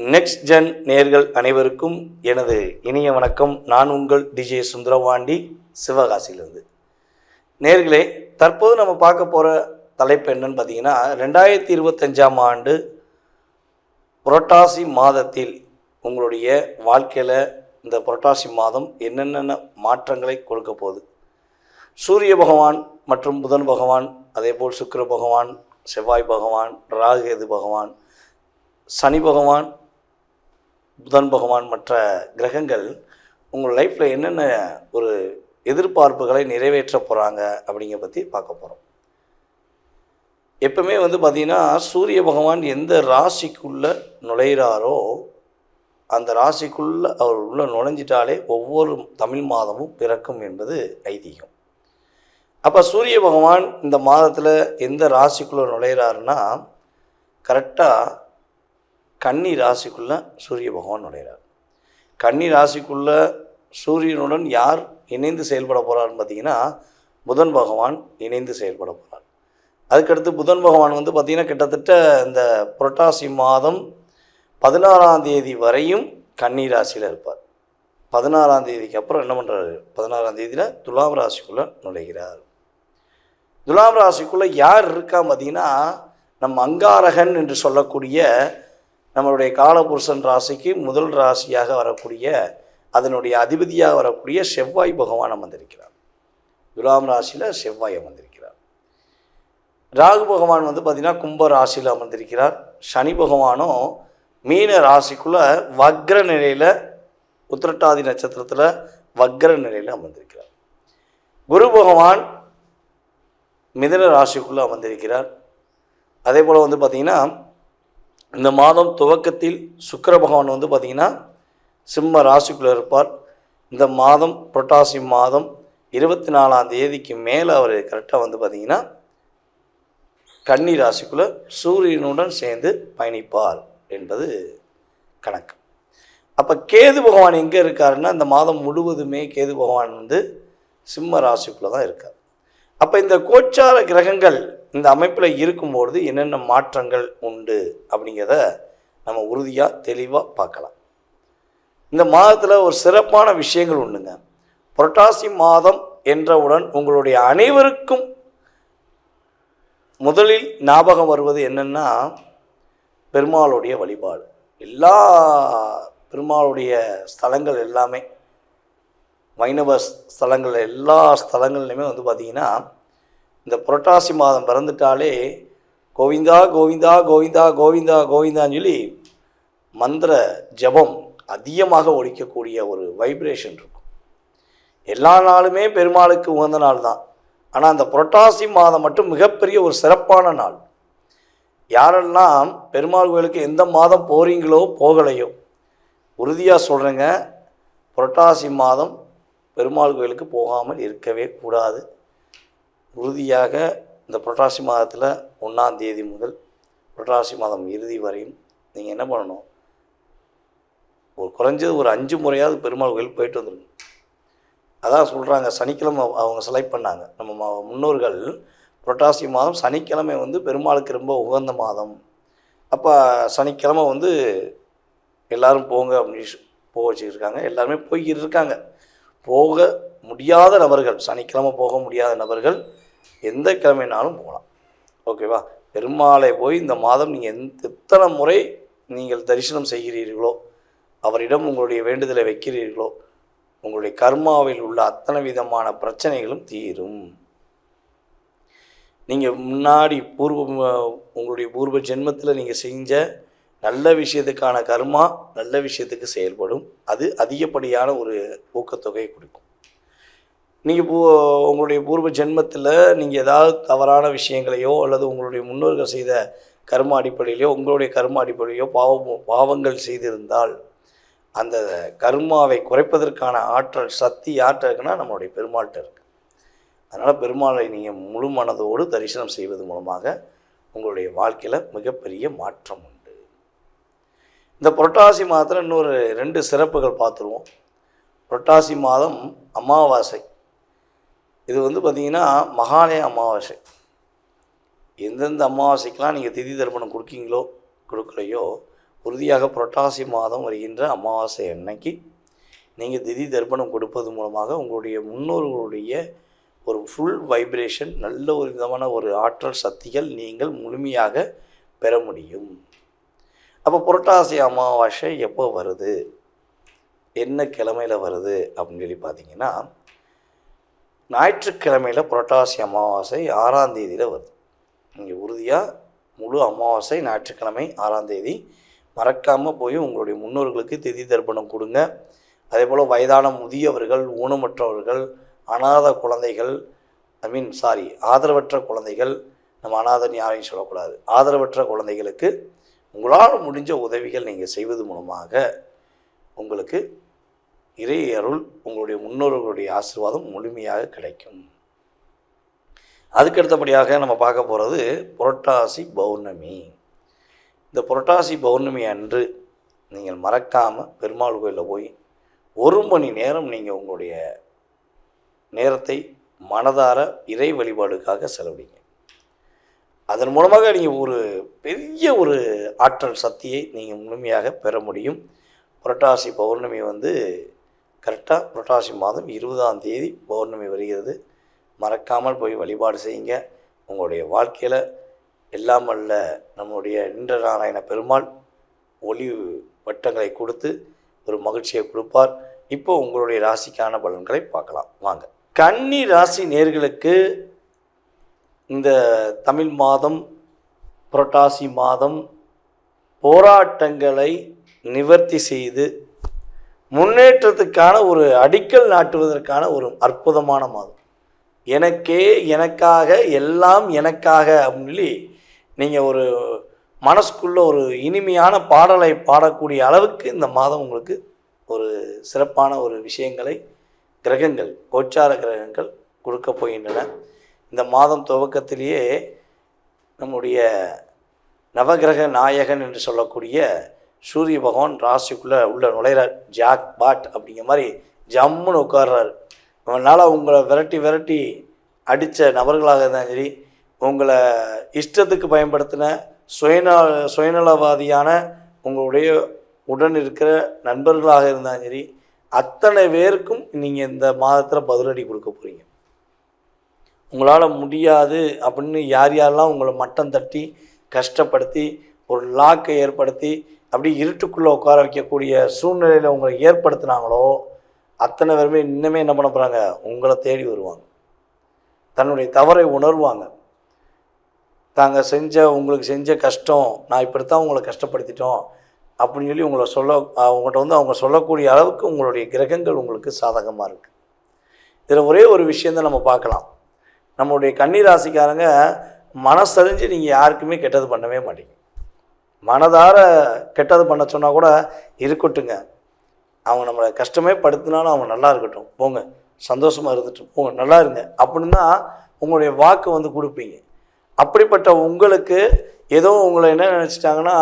Next gen நேர்கள் அனைவருக்கும் எனது இனிய வணக்கம். நான் உங்கள் டிஜே சுந்தரவாண்டி, சிவகாசியிலிருந்து. நேர்களே, தற்போது நம்ம பார்க்க போகிற தலைப்பு என்னன்னு பார்த்தீங்கன்னா, 2025ஆம் ஆண்டு புரட்டாசி மாதத்தில் உங்களுடைய வாழ்க்கையில் இந்த புரட்டாசி மாதம் என்னென்ன மாற்றங்களை கொடுக்க போகுது. சூரிய பகவான் மற்றும் புதன் பகவான், அதேபோல் சுக்கிர பகவான், செவ்வாய் பகவான், ராகு பகவான், சனி பகவான், புதன் பகவான் மற்ற கிரகங்கள் உங்கள் லைஃப்பில் என்னென்ன ஒரு எதிர்பார்ப்புகளை நிறைவேற்ற போகிறாங்க அப்படிங்கிற பற்றி பார்க்க போகிறோம். எப்பவுமே பார்த்திங்கன்னா, சூரிய பகவான் எந்த ராசிக்குள்ளே நுழைகிறாரோ அந்த ராசிக்குள்ளே அவர் உள்ளே நுழைஞ்சிட்டாலே ஒவ்வொரு தமிழ் மாதமும் பிறக்கும் என்பது ஐதீகம். அப்போ சூரிய பகவான் இந்த மாதத்தில் எந்த ராசிக்குள்ளே நுழைகிறாருன்னா, கரெக்டாக கன்னி ராசிக்குள்ளே சூரிய பகவான் நுழைகிறார். கன்னி ராசிக்குள்ளே சூரியனுடன் யார் இணைந்து செயல்பட போகிறார்னு பார்த்திங்கன்னா, புதன் பகவான் இணைந்து செயல்பட போகிறார். அதுக்கடுத்து புதன் பகவான் பார்த்திங்கன்னா கிட்டத்தட்ட இந்த புரட்டாசி மாதம் 16ஆம் தேதி வரையும் கன்னி ராசியில் இருப்பார். 16ஆம் தேதிக்கு அப்புறம் என்ன பண்ணுறாரு, 16ஆம் தேதியில் துலாம் ராசிக்குள்ளே நுழைகிறார். துலாம் ராசிக்குள்ளே யார் இருக்கா பார்த்திங்கன்னா, நம்ம அங்காரகன் என்று சொல்லக்கூடிய நம்மளுடைய காலபுருஷன் ராசிக்கு முதல் ராசியாக வரக்கூடிய, அதனுடைய அதிபதியாக வரக்கூடிய செவ்வாய் பகவான் அமர்ந்திருக்கிறார். துலாம் ராசியில் செவ்வாய் அமர்ந்திருக்கிறார். ராகு பகவான் பார்த்திங்கன்னா கும்ப ராசியில் அமர்ந்திருக்கிறார். சனி பகவானும் மீன ராசிக்குள்ளே வக்ர நிலையில், உத்திரட்டாதி நட்சத்திரத்தில் வக்ர நிலையில் அமர்ந்திருக்கிறார். குரு பகவான் மிதுன ராசிக்குள்ளே அமர்ந்திருக்கிறார். அதே போல் பார்த்திங்கன்னா இந்த மாதம் துவக்கத்தில் சுக்கிர பகவான் பார்த்திங்கன்னா சிம்ம ராசிக்குள்ளே இருப்பார். இந்த மாதம் புரட்டாசி மாதம் 24ஆம் தேதிக்கு மேலே அவர் கரெக்டாக பார்த்திங்கன்னா கன்னி ராசிக்குள்ளே சூரியனுடன் சேர்ந்து பயணிப்பார் என்பது கணக்கு. அப்போ கேது பகவான் எங்கே இருக்காருன்னா, இந்த மாதம் முழுவதுமே கேது பகவான் சிம்ம ராசிக்குள்ளே தான் இருக்கார். அப்போ இந்த கோச்சார கிரகங்கள் இந்த அமைப்பில் இருக்கும்பொழுது என்னென்ன மாற்றங்கள் உண்டு அப்படிங்கிறத நம்ம உறுதியாக தெளிவாக பார்க்கலாம். இந்த மாதத்தில் ஒரு சிறப்பான விஷயங்கள் உண்டுங்க. புரட்டாசி மாதம் என்றவுடன் உங்களுடைய அனைவருக்கும் முதலில் ஞாபகம் வருவது என்னென்னா, பெருமாளுடைய வழிபாடு. எல்லா பெருமாளுடைய ஸ்தலங்கள் எல்லாமே, வைணவ ஸ்தலங்கள் எல்லா ஸ்தலங்கள்லையுமே பார்த்திங்கன்னா இந்த புரட்டாசி மாதம் பிறந்துட்டாலே கோவிந்தா கோவிந்தா கோவிந்தா கோவிந்தா கோவிந்தான்னு சொல்லி மந்திர ஜபம் அதிகமாக ஒலிக்கக்கூடிய ஒரு வைப்ரேஷன் இருக்கும். எல்லா நாளுமே பெருமாளுக்கு உகந்த நாள் தான். ஆனால் அந்த புரட்டாசி மாதம் மட்டும் மிகப்பெரிய ஒரு சிறப்பான நாள். யாரெல்லாம் பெருமாள் கோயிலுக்கு எந்த மாதம் போகிறீங்களோ போகலையோ, உறுதியாக சொல்கிறேங்க, புரட்டாசி மாதம் பெருமாள் கோயிலுக்கு போகாமல் இருக்கவே கூடாது. உறுதியாக இந்த புரட்டாசி மாதத்தில் 1ஆம் தேதி முதல் புரட்டாசி மாதம் இறுதி வரையும் நீங்கள் என்ன பண்ணணும், குறைஞ்சது ஒரு 5 முறையாவது பெருமாள் கோயிலுக்கு போயிட்டு வந்துடுங்க. அதான் சொல்கிறாங்க, சனிக்கிழமை அவங்க செலக்ட் பண்ணாங்க நம்ம முன்னோர்கள். புரட்டாசி மாதம் சனிக்கிழமை பெருமாளுக்கு ரொம்ப உகந்த மாதம். அப்போ சனிக்கிழமை எல்லோரும் போங்க அப்படின்னு போக வச்சுருக்காங்க. எல்லாருமே போய்கிட்டு இருக்காங்க. போக முடியாத நபர்கள், சனிக்கிழமை போக முடியாத நபர்கள் எந்த கிழமைனாலும் போகலாம். ஓகேவா? பெருமாளை போய் இந்த மாதம் நீங்கள் எத்தனை முறை நீங்கள் தரிசனம் செய்கிறீர்களோ, அவரிடம் உங்களுடைய வேண்டுதலை வைக்கிறீர்களோ, உங்களுடைய கர்மாவில் உள்ள அத்தனை விதமான பிரச்சனைகளும் தீரும். நீங்கள் முன்னாடி உங்களுடைய பூர்வ ஜென்மத்தில் நீங்கள் செஞ்ச நல்ல விஷயத்துக்கான கர்மா நல்ல விஷயத்துக்கு செயல்படும். அது அதிகப்படியான ஒரு ஊக்கத்தொகையை கொடுக்கும். நீங்கள் உங்களுடைய பூர்வ ஜென்மத்தில் நீங்கள் ஏதாவது தவறான விஷயங்களையோ அல்லது உங்களுடைய முன்னோர்கள் செய்த கர்ம அடிப்படையிலையோ உங்களுடைய கர்ம அடிப்படையிலையோ பாவங்கள் செய்திருந்தால் அந்த கர்மாவை குறைப்பதற்கான ஆற்றல் சக்தி யார்கிட்ட இருக்குன்னா நம்மளுடைய பெருமாள்கிட்ட இருக்குது. அதனால் பெருமாளை நீங்கள் முழு மனதோடு தரிசனம் செய்வது மூலமாக உங்களுடைய வாழ்க்கையில் மிகப்பெரிய மாற்றம் உண்டு. இந்த புரட்டாசி மாதத்தில் இன்னொரு 2 சிறப்புகள் பார்த்துருவோம். புரட்டாசி மாதம் அமாவாசை. இது பார்த்திங்கன்னா மகாலய அமாவாசை. எந்தெந்த அமாவாசைக்கெலாம் நீங்கள் திதி தர்ப்பணம் கொடுக்கீங்களோ கொடுக்கலையோ உறுதியாக புரட்டாசி மாதம் வருகின்ற அமாவாசை அன்னைக்கு நீங்கள் திதி தர்ப்பணம் கொடுப்பது மூலமாக உங்களுடைய முன்னோர்களுடைய ஒரு ஃபுல் வைப்ரேஷன், நல்ல ஒரு விதமான ஒரு ஆற்றல் சக்திகள் நீங்கள் முழுமையாக பெற முடியும். அப்போ புரட்டாசி அமாவாசை எப்போ வருது, என்ன கிழமையில் வருது அப்படின்னு சொல்லி பார்த்தீங்கன்னா, ஞாயிற்றுக்கிழமையில் புரட்டாசி அமாவாசை 6ஆம் தேதியில் வருது. நீங்கள் உறுதியாக முழு அமாவாசை ஞாயிற்றுக்கிழமை 6ஆம் தேதி மறக்காமல் போய் உங்களுடைய முன்னோர்களுக்கு திதி தர்ப்பணம் கொடுங்க. அதே போல் வயதான முதியவர்கள், ஊனமற்றவர்கள், அநாத குழந்தைகள், ஆதரவற்ற குழந்தைகள், நம்ம அநாதன் யாரையும் சொல்லக்கூடாது, ஆதரவற்ற குழந்தைகளுக்கு உங்களால் முடிஞ்ச உதவிகள் நீங்கள் செய்வது மூலமாக உங்களுக்கு இறை அருள், உங்களுடைய முன்னோர்களுடைய ஆசீர்வாதம் முழுமையாக கிடைக்கும். அதுக்கடுத்தபடியாக நம்ம பார்க்க போகிறது புரட்டாசி பௌர்ணமி. இந்த புரட்டாசி பௌர்ணமி அன்று நீங்கள் மறக்காமல் பெருமாள் கோயிலில் போய் 1 மணி நேரம் நீங்கள் உங்களுடைய நேரத்தை மனதார இறை வழிபாடுக்காக செலவிடுங்க. அதன் மூலமாக நீங்கள் ஒரு பெரிய ஒரு ஆற்றல் சக்தியை நீங்கள் முழுமையாக பெற முடியும். புரட்டாசி பௌர்ணமி கரெக்டாக புரட்டாசி மாதம் 20ஆம் தேதி பௌர்ணமி வருகிறது. மறக்காமல் போய் வழிபாடு செய்யுங்க. உங்களுடைய வாழ்க்கையில் எல்லாம் வல்ல நம்முடைய நின்ற நாராயண பெருமாள் ஒளி வட்டங்களை கொடுத்து ஒரு மகிழ்ச்சியை கொடுப்பார். இப்போ உங்களுடைய ராசிக்கான பலன்களை பார்க்கலாம் வாங்க. கன்னி ராசி நேர்களுக்கு இந்த தமிழ் மாதம் புரட்டாசி மாதம் போராட்டங்களை நிவர்த்தி செய்து முன்னேற்றத்துக்கான ஒரு அடிக்கல் நாட்டுவதற்கான ஒரு அற்புதமான மாதம். எனக்கே, எனக்காக, எல்லாம் எனக்காக அப்படின்னு சொல்லி நீங்கள் ஒரு மனசுக்குள்ளே ஒரு இனிமையான பாடலை பாடக்கூடிய அளவுக்கு இந்த மாதம் உங்களுக்கு ஒரு சிறப்பான ஒரு விஷயங்களை கிரகங்கள், கோச்சார கிரகங்கள் கொடுக்க போகின்றன. இந்த மாதம் துவக்கத்திலேயே நம்முடைய நவகிரக நாயகன் என்று சொல்லக்கூடிய சூரிய பகவான் ராசிக்குள்ளே உள்ள நுழைகிறார். ஜாக் பாட் அப்படிங்கிற மாதிரி ஜம்முன்னு உட்கார்றார். அவனால் உங்களை விரட்டி அடித்த நபர்களாக இருந்தாலும் சரி, உங்களை இஷ்டத்துக்கு பயன்படுத்தின சுயநலவாதியான உங்களுடைய உடன் இருக்கிற நண்பர்களாக இருந்தாலும் சரி, அத்தனை பேருக்கும் நீங்கள் இந்த மாதத்தில் பதிலடி கொடுக்க போகிறீங்க. உங்களால் முடியாது அப்படின்னு யாரெல்லாம் உங்களை மட்டம் தட்டி கஷ்டப்படுத்தி ஒரு லாக்கை ஏற்படுத்தி அப்படி இருட்டுக்குள்ளே உட்கார வைக்கக்கூடிய சூழ்நிலையில் உங்களை ஏற்படுத்தினாங்களோ அத்தனை பேருமே இன்னுமே என்ன பண்ண போகிறாங்க, உங்களை தேடி வருவாங்க. தன்னுடைய தவறை உணர்வாங்க. உங்களுக்கு செஞ்ச கஷ்டம், நான் இப்படித்தான் உங்களை கஷ்டப்படுத்திட்டோம் அப்படின்னு சொல்லி உங்கள்கிட்ட அவங்க சொல்லக்கூடிய அளவுக்கு உங்களுடைய கிரகங்கள் உங்களுக்கு சாதகமாக இருக்குது. இதில் ஒரே ஒரு விஷயந்தான் நம்ம பார்க்கலாம். நம்மளுடைய கன்னி ராசிக்காரங்க மனசறிஞ்சு நீங்கள் யாருக்குமே கெட்டது பண்ணவே மாட்டீங்க. மனதார கெட்டது பண்ண சொன்னால் கூட இருக்கட்டுங்க, அவங்க நம்மளை கஷ்டமே படுத்தினாலும் அவங்க நல்லா இருக்கட்டும், போங்க சந்தோஷமாக இருந்துட்டு போங்க, நல்லா இருங்க அப்படின்னு தான் உங்களுடைய வாக்கு கொடுப்பீங்க. அப்படிப்பட்ட உங்களுக்கு ஏதோ உங்களை என்ன நினச்சிட்டாங்கன்னா,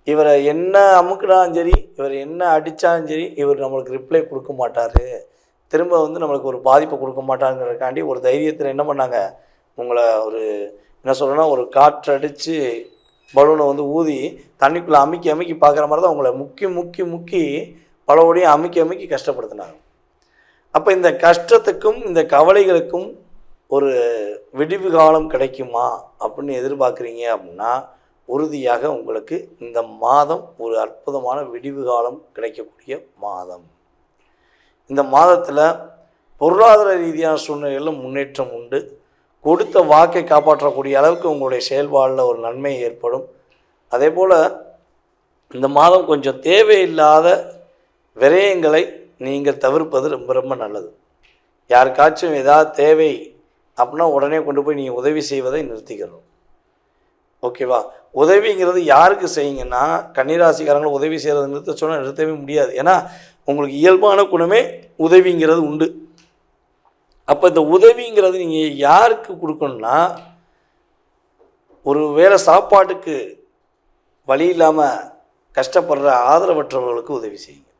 இவரை என்ன அமுக்குனாலும் சரி, இவர் என்ன அடித்தாலும் சரி, இவர் நம்மளுக்கு ரிப்ளை கொடுக்க மாட்டார், திரும்ப நம்மளுக்கு ஒரு பாதிப்பை கொடுக்க மாட்டாங்கிறதுக்காண்டி ஒரு தைரியத்தில் என்ன பண்ணாங்க, உங்களை ஒரு காற்றடித்து பலூனை ஊதி தண்ணிக்குள்ளே அமுக்கி பார்க்குற மாதிரி தான் உங்களை முக்கி பலவோடையும் அமுக்கி கஷ்டப்படுத்தினாங்க. அப்போ இந்த கஷ்டத்துக்கும் இந்த கவலைகளுக்கும் ஒரு விடிவு காலம் கிடைக்குமா அப்படின்னு எதிர்பார்க்குறீங்க அப்படின்னா, உறுதியாக உங்களுக்கு இந்த மாதம் ஒரு அற்புதமான விடிவு காலம் கிடைக்கக்கூடிய மாதம். இந்த மாதத்தில் பொருளாதார ரீதியான சூழ்நிலைகளில் முன்னேற்றம் உண்டு. கொடுத்த வாக்கை காப்பாற்றக்கூடிய அளவுக்கு உங்களுடைய செயல்பாடில் ஒரு நன்மை ஏற்படும். அதே போல் இந்த மாதம் கொஞ்சம் தேவையில்லாத விரயங்களை நீங்கள் தவிர்ப்பது ரொம்ப ரொம்ப நல்லது. யாருக்காச்சும் ஏதாவது தேவை அப்படின்னா உடனே கொண்டு போய் நீங்கள் உதவி செய்வதை நிறுத்திக்கிறோம். ஓகேவா? உதவிங்கிறது யாருக்கு செய்யுங்கன்னா, கன்னிராசிக்காரங்களை உதவி செய்கிறது நிறுத்த சொன்னால் நிறுத்தவே முடியாது. ஏன்னா உங்களுக்கு இயல்பான குணமே உதவிங்கிறது உண்டு. அப்போ இந்த உதவிங்கிறது நீங்கள் யாருக்கு கொடுக்கணும்னா, ஒரு வேளை சாப்பாட்டுக்கு வழி இல்லாமல் கஷ்டப்படுற ஆதரவற்றவர்களுக்கு உதவி செய்யுங்க,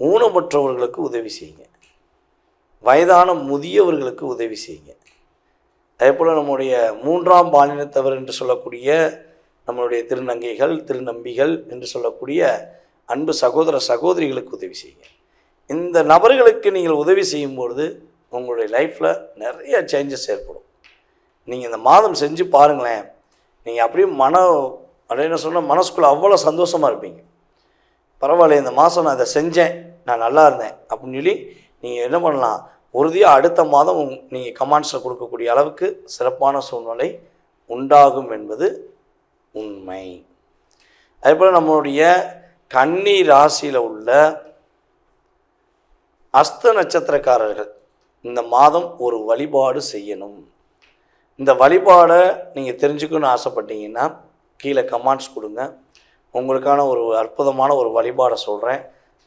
ஊனமற்றவர்களுக்கு உதவி செய்யுங்க, வயதான முதியவர்களுக்கு உதவி செய்யுங்க. அதே போல் நம்முடைய 3ஆம் பாலினத்தவர் என்று சொல்லக்கூடிய நம்மளுடைய திருநங்கைகள், திருநம்பிகள் என்று சொல்லக்கூடிய அன்பு சகோதர சகோதரிகளுக்கு உதவி செய்யுங்க. இந்த நபர்களுக்கு நீங்கள் உதவி செய்யும்பொழுது உங்களுடைய லைஃப்பில் நிறைய சேஞ்சஸ் ஏற்படும். நீங்கள் இந்த மாதம் செஞ்சு பாருங்களேன், நீங்கள் அப்படியே அப்படின்னு சொன்னால் மனசுக்குள்ளே அவ்வளோ சந்தோஷமாக இருப்பீங்க. பரவாயில்ல, இந்த மாதம் நான் இதை செஞ்சேன், நான் நல்லா இருந்தேன் அப்படின்னு சொல்லி நீங்கள் என்ன பண்ணலாம், உறுதியாக அடுத்த மாதம் நீங்கள் கமெண்ட்ஸில் கொடுக்கக்கூடிய அளவுக்கு சிறப்பான சூழ்நிலை உண்டாகும் என்பது உண்மை. அதேபோல் நம்மளுடைய கன்னி ராசியில் உள்ள அஸ்த நட்சத்திரக்காரர்கள் இந்த மாதம் ஒரு வழிபாடு செய்யணும். இந்த வழிபாடை நீங்கள் தெரிஞ்சுக்கணும்னு ஆசைப்பட்டீங்கன்னா கீழே கமெண்ட்ஸ் கொடுங்க. உங்களுக்கான ஒரு அற்புதமான ஒரு வழிபாடை சொல்கிறேன்.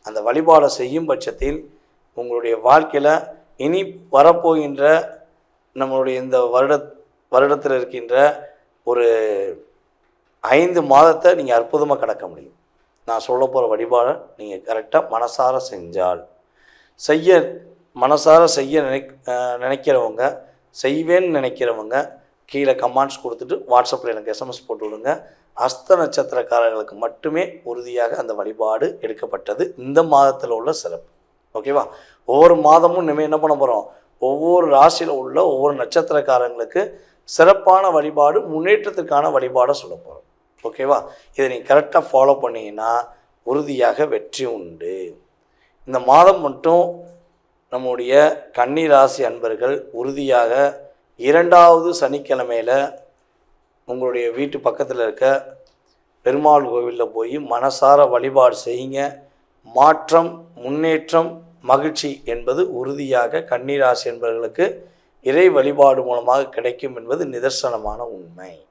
அந்த வழிபாடை செய்யும் பட்சத்தில் உங்களுடைய வாழ்க்கையில் இனி வரப்போகின்ற நம்மளுடைய இந்த வருடத்தில் இருக்கின்ற ஒரு 5 மாதத்தை நீங்கள் அற்புதமாக கடக்க முடியும். நான் சொல்ல போகிற வழிபாடை நீங்கள் கரெக்டாக மனசார செஞ்சால், மனசார செய்ய நினைக்கிறவங்க, செய்வேன்னு நினைக்கிறவங்க கீழே கமெண்ட்ஸ் கொடுத்துட்டு வாட்ஸ்அப்பில் எனக்கு எஸ்எம்எஸ் போட்டு விடுங்க. அஸ்த நட்சத்திரக்காரர்களுக்கு மட்டுமே உறுதியாக அந்த வழிபாடு எடுக்கப்பட்டது. இந்த மாதத்தில் உள்ள சிறப்பு. ஓகேவா? ஒவ்வொரு மாதமும் நம்ம என்ன பண்ண போகிறோம், ஒவ்வொரு ராசியில் உள்ள ஒவ்வொரு நட்சத்திரக்காரங்களுக்கு சிறப்பான வழிபாடு, முன்னேற்றத்திற்கான வழிபாடை சொல்ல போகிறோம். ஓகேவா? இதை நீங்கள் கரெக்டாக ஃபாலோ பண்ணிங்கன்னா உறுதியாக வெற்றி உண்டு. இந்த மாதம் மட்டும் நம்முடைய கன்னி ராசி அன்பர்கள் உறுதியாக 2வது சனிக்கிழமையில் உங்களுடைய வீட்டு பக்கத்தில் இருக்க பெருமாள் கோவிலில் போய் மனசார வழிபாடு செய்யுங்க. மாற்றம், முன்னேற்றம், மகிழ்ச்சி என்பது உறுதியாக கன்னி ராசி என்பவர்களுக்கு இறை வழிபாடு மூலமாக கிடைக்கும் என்பது நிதர்சனமான உண்மை.